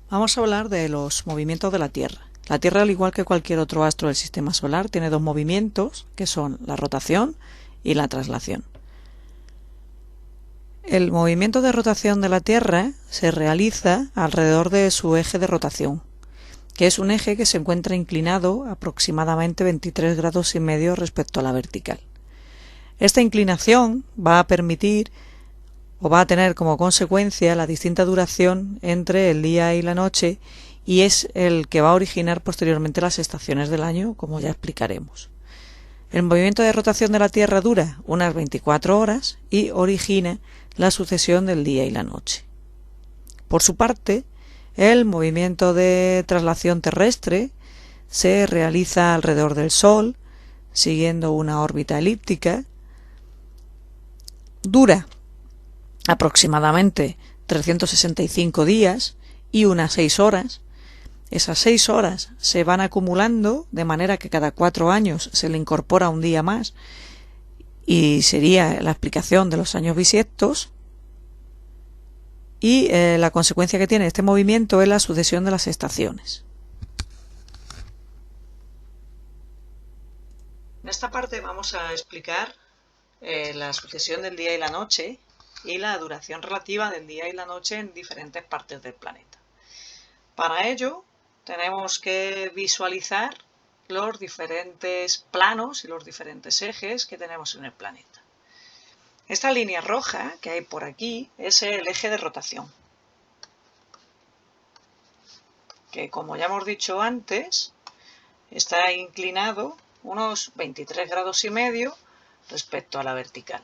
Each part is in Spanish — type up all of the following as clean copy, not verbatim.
Vamos a hablar de los movimientos de la Tierra. La Tierra, al igual que cualquier otro astro del sistema solar, tiene dos movimientos, que son la rotación y la traslación. El movimiento de rotación de la Tierra se realiza alrededor de su eje de rotación, que es un eje que se encuentra inclinado aproximadamente 23 grados y medio respecto a la vertical. Esta inclinación va a permitir o va a tener como consecuencia la distinta duración entre el día y la noche, y es el que va a originar posteriormente las estaciones del año, como ya explicaremos. El movimiento de rotación de la Tierra dura unas 24 horas y origina la sucesión del día y la noche. Por su parte, el movimiento de traslación terrestre se realiza alrededor del Sol, siguiendo una órbita elíptica. Dura aproximadamente 365 días y unas 6 horas. Esas 6 horas se van acumulando de manera que cada 4 años se le incorpora un día más, y sería la explicación de los años bisiestos. Y la consecuencia que tiene este movimiento es la sucesión de las estaciones. En esta parte vamos a explicar la sucesión del día y la noche y la duración relativa del día y la noche en diferentes partes del planeta. Para ello tenemos que visualizar los diferentes planos y los diferentes ejes que tenemos en el planeta. Esta línea roja que hay por aquí es el eje de rotación, que, como ya hemos dicho antes, está inclinado unos 23 grados y medio respecto a la vertical.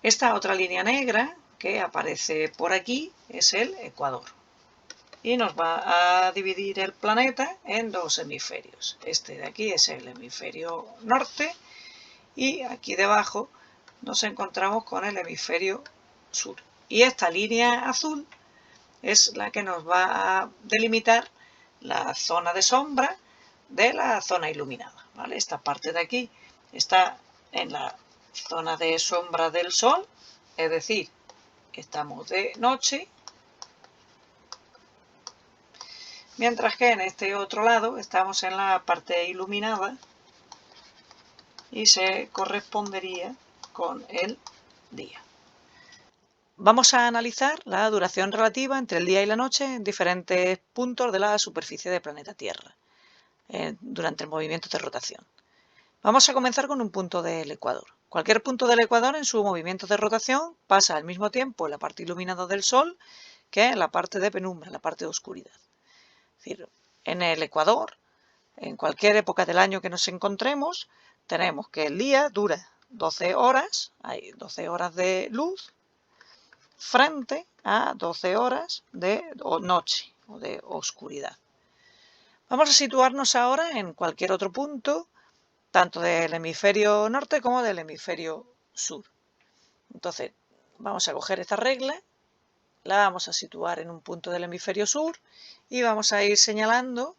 Esta otra línea negra que aparece por aquí es el ecuador, y nos va a dividir el planeta en dos hemisferios. Este de aquí es el hemisferio norte y aquí debajo nos encontramos con el hemisferio sur. Y esta línea azul es la que nos va a delimitar la zona de sombra de la zona iluminada, ¿vale? Esta parte de aquí está en la zona de sombra del Sol, es decir, estamos de noche, mientras que en este otro lado estamos en la parte iluminada y se correspondería con el día. Vamos a analizar la duración relativa entre el día y la noche en diferentes puntos de la superficie del planeta Tierra durante el movimiento de rotación. Vamos a comenzar con un punto del ecuador. Cualquier punto del ecuador en su movimiento de rotación pasa al mismo tiempo en la parte iluminada del Sol que en la parte de penumbra, en la parte de oscuridad. Es decir, en el ecuador, en cualquier época del año que nos encontremos, tenemos que el día dura 12 horas, hay 12 horas de luz, frente a 12 horas de noche o de oscuridad. Vamos a situarnos ahora en cualquier otro punto, tanto del hemisferio norte como del hemisferio sur. Entonces, vamos a coger esta regla, la vamos a situar en un punto del hemisferio sur y vamos a ir señalando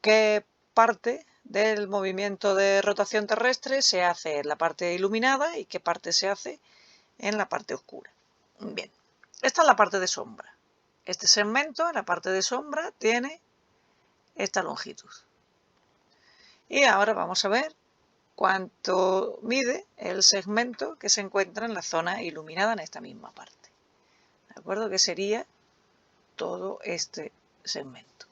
qué parte del movimiento de rotación terrestre se hace en la parte iluminada y qué parte se hace en la parte oscura. Bien, esta es la parte de sombra. Este segmento en la parte de sombra tiene esta longitud. Y ahora vamos a ver cuánto mide el segmento que se encuentra en la zona iluminada en esta misma parte. ¿De acuerdo? Que sería todo este segmento.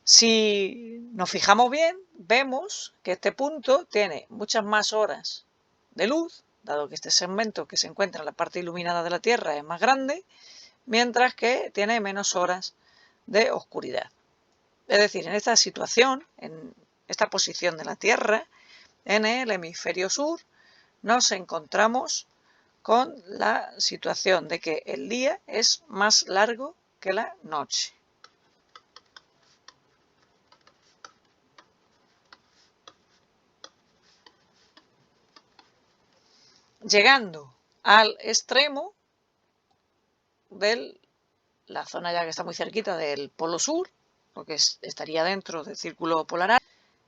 Si nos fijamos bien, vemos que este punto tiene muchas más horas de luz, dado que este segmento que se encuentra en la parte iluminada de la Tierra es más grande, mientras que tiene menos horas de oscuridad. Es decir, en esta situación, en esta posición de la Tierra, en el hemisferio sur, nos encontramos con la situación de que el día es más largo que la noche. Llegando al extremo de la zona ya que está muy cerquita del polo sur, porque estaría dentro del círculo polar,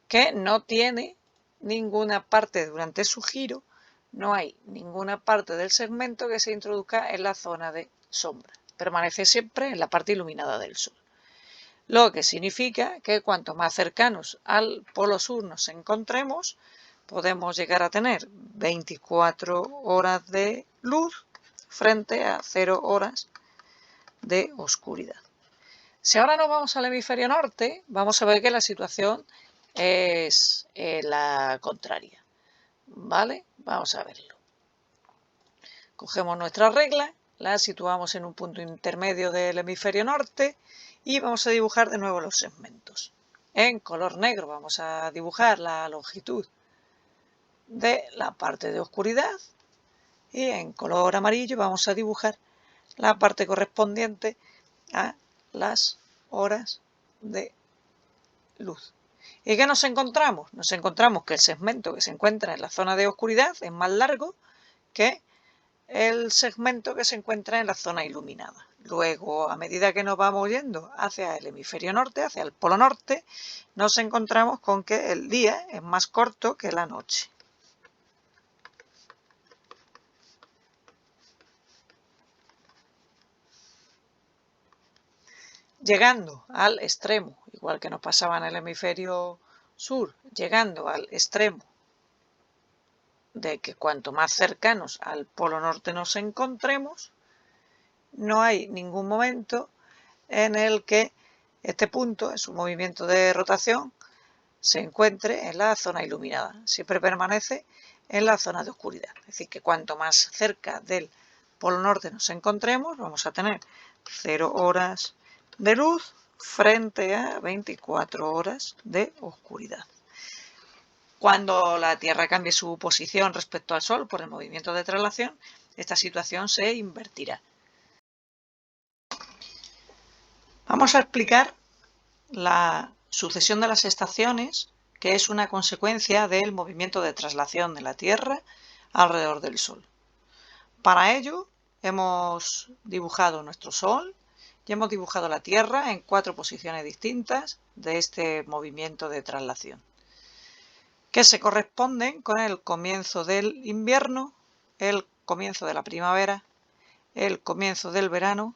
que no tiene ninguna parte durante su giro, no hay ninguna parte del segmento que se introduzca en la zona de sombra. permanece siempre en la parte iluminada del Sol. Lo que significa que cuanto más cercanos al polo sur nos encontremos, podemos llegar a tener 24 horas de luz frente a 0 horas de oscuridad. Si ahora nos vamos al hemisferio norte, vamos a ver que la situación es la contraria. ¿Vale? Vamos a verlo. Cogemos nuestra regla, la situamos en un punto intermedio del hemisferio norte y vamos a dibujar de nuevo los segmentos. En color negro vamos a dibujar la longitud de la parte de oscuridad y en color amarillo vamos a dibujar la parte correspondiente a las horas de luz. ¿Y qué nos encontramos? Nos encontramos que el segmento que se encuentra en la zona de oscuridad es más largo que el segmento que se encuentra en la zona iluminada. Luego, a medida que nos vamos yendo hacia el hemisferio norte, hacia el polo norte, nos encontramos con que el día es más corto que la noche. Llegando al extremo, igual que nos pasaba en el hemisferio sur, llegando al extremo de que cuanto más cercanos al polo norte nos encontremos, no hay ningún momento en el que este punto, en su movimiento de rotación, se encuentre en la zona iluminada. Siempre permanece en la zona de oscuridad. Es decir, que cuanto más cerca del polo norte nos encontremos, vamos a tener 0 horas de luz frente a 24 horas de oscuridad. Cuando la Tierra cambie su posición respecto al Sol por el movimiento de traslación, esta situación se invertirá. Vamos a explicar la sucesión de las estaciones, que es una consecuencia del movimiento de traslación de la Tierra alrededor del Sol. Para ello hemos dibujado nuestro Sol y hemos dibujado la Tierra en 4 posiciones distintas de este movimiento de traslación, que se corresponden con el comienzo del invierno, el comienzo de la primavera, el comienzo del verano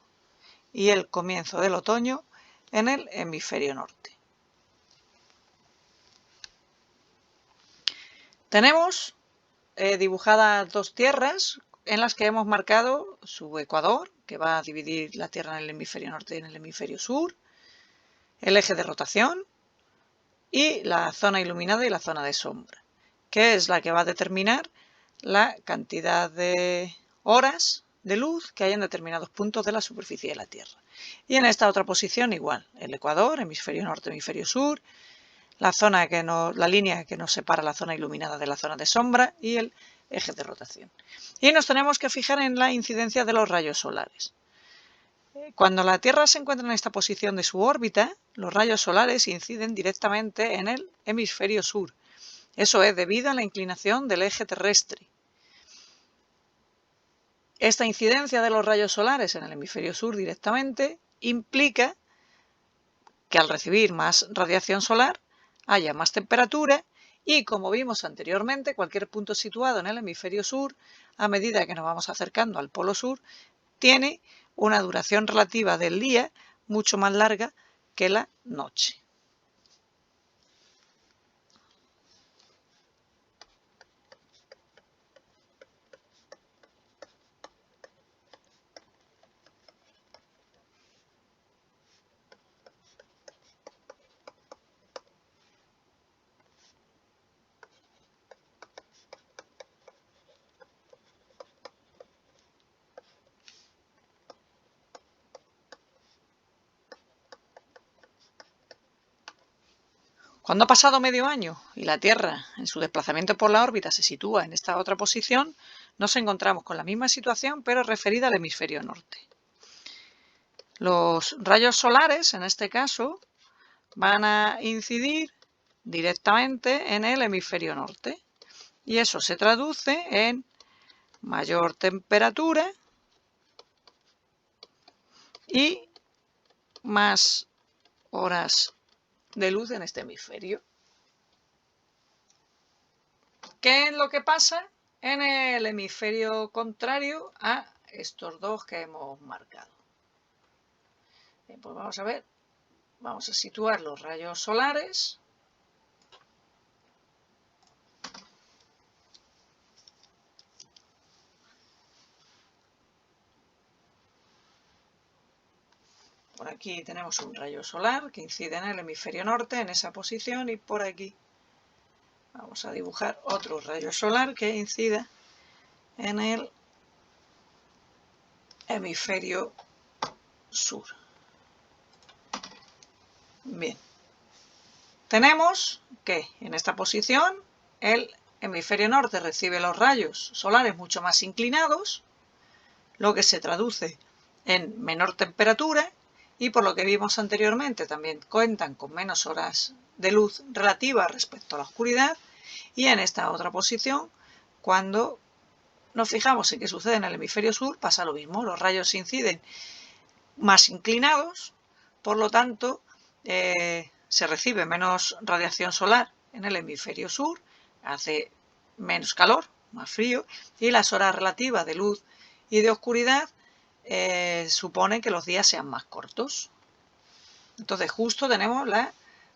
y el comienzo del otoño en el hemisferio norte. Tenemos dibujadas 2 tierras en las que hemos marcado su ecuador, que va a dividir la Tierra en el hemisferio norte y en el hemisferio sur, el eje de rotación y la zona iluminada y la zona de sombra, que es la que va a determinar la cantidad de horas de luz que hay en determinados puntos de la superficie de la Tierra. Y en esta otra posición igual, el ecuador, hemisferio norte, hemisferio sur, la línea que nos separa la zona iluminada de la zona de sombra y el eje de rotación. Y nos tenemos que fijar en la incidencia de los rayos solares. Cuando la Tierra se encuentra en esta posición de su órbita, los rayos solares inciden directamente en el hemisferio sur. Eso es debido a la inclinación del eje terrestre. Esta incidencia de los rayos solares en el hemisferio sur directamente implica que al recibir más radiación solar haya más temperatura y, como vimos anteriormente, cualquier punto situado en el hemisferio sur, a medida que nos vamos acercando al polo sur, tiene una duración relativa del día mucho más larga que la noche. Cuando ha pasado medio año y la Tierra, en su desplazamiento por la órbita, se sitúa en esta otra posición, nos encontramos con la misma situación, pero referida al hemisferio norte. Los rayos solares, en este caso, van a incidir directamente en el hemisferio norte. Y eso se traduce en mayor temperatura y más horas de luz en este hemisferio. ¿Qué es lo que pasa en el hemisferio contrario a estos dos que hemos marcado? Bien, pues vamos a ver, vamos a situar los rayos solares. Por aquí tenemos un rayo solar que incide en el hemisferio norte, en esa posición, y por aquí vamos a dibujar otro rayo solar que incida en el hemisferio sur. Bien, tenemos que en esta posición el hemisferio norte recibe los rayos solares mucho más inclinados, lo que se traduce en menor temperatura, y por lo que vimos anteriormente también cuentan con menos horas de luz relativa respecto a la oscuridad. Y en esta otra posición, cuando nos fijamos en qué sucede en el hemisferio sur, pasa lo mismo, los rayos inciden más inclinados, por lo tanto se recibe menos radiación solar en el hemisferio sur, hace menos calor, más frío, y las horas relativas de luz y de oscuridad suponen que los días sean más cortos. Entonces justo tenemos la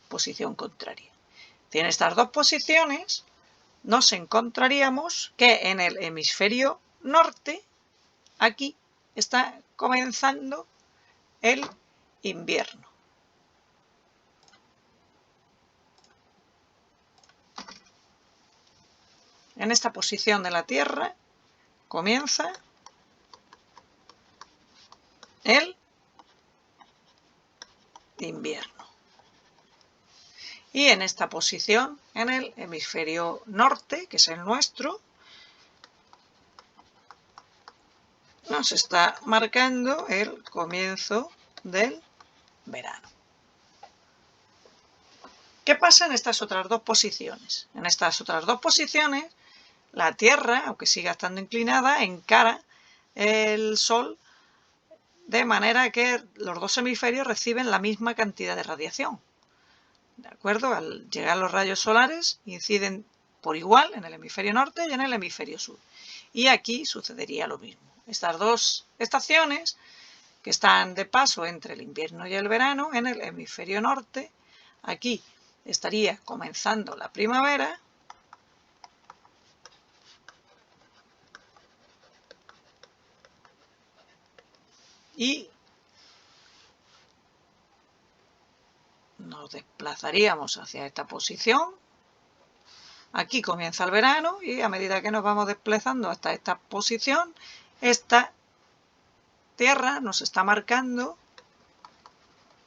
posición contraria. En estas dos posiciones nos encontraríamos que en el hemisferio norte, aquí está comenzando el invierno. En esta posición de la Tierra comienza el invierno. Y en esta posición, en el hemisferio norte, que es el nuestro, nos está marcando el comienzo del verano. ¿Qué pasa en estas otras dos posiciones? En estas otras dos posiciones, la Tierra, aunque siga estando inclinada, encara el Sol de manera que los dos hemisferios reciben la misma cantidad de radiación. ¿De acuerdo? Al llegar los rayos solares inciden por igual en el hemisferio norte y en el hemisferio sur. Y aquí sucedería lo mismo. Estas dos estaciones que están de paso entre el invierno y el verano, en el hemisferio norte, aquí estaría comenzando la primavera, y nos desplazaríamos hacia esta posición. Aquí comienza el verano y a medida que nos vamos desplazando hasta esta posición, esta Tierra nos está marcando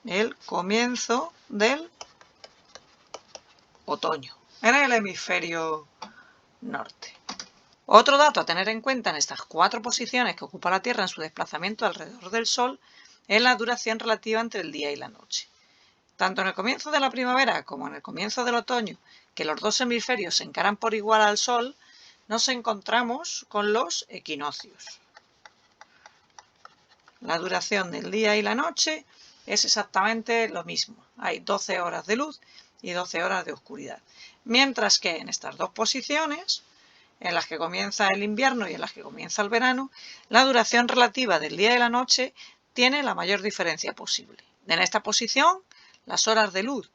el comienzo del otoño en el hemisferio norte. Otro dato a tener en cuenta en estas cuatro posiciones que ocupa la Tierra en su desplazamiento alrededor del Sol es la duración relativa entre el día y la noche. Tanto en el comienzo de la primavera como en el comienzo del otoño, que los dos hemisferios se encaran por igual al Sol, nos encontramos con los equinoccios. La duración del día y la noche es exactamente lo mismo. Hay 12 horas de luz y 12 horas de oscuridad. Mientras que en estas dos posiciones, en las que comienza el invierno y en las que comienza el verano, la duración relativa del día y la noche tiene la mayor diferencia posible. En esta posición, las horas de luz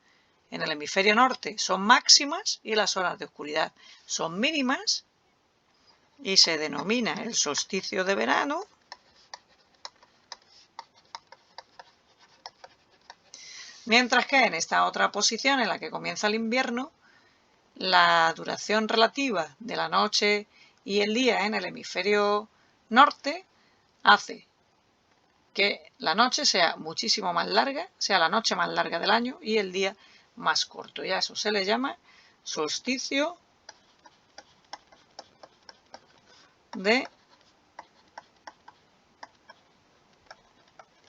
en el hemisferio norte son máximas y las horas de oscuridad son mínimas, y se denomina el solsticio de verano. Mientras que en esta otra posición en la que comienza el invierno, la duración relativa de la noche y el día en el hemisferio norte hace que la noche sea muchísimo más larga, sea la noche más larga del año y el día más corto. Y a eso se le llama solsticio de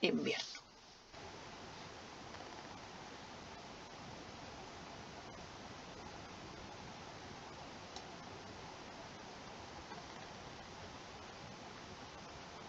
invierno.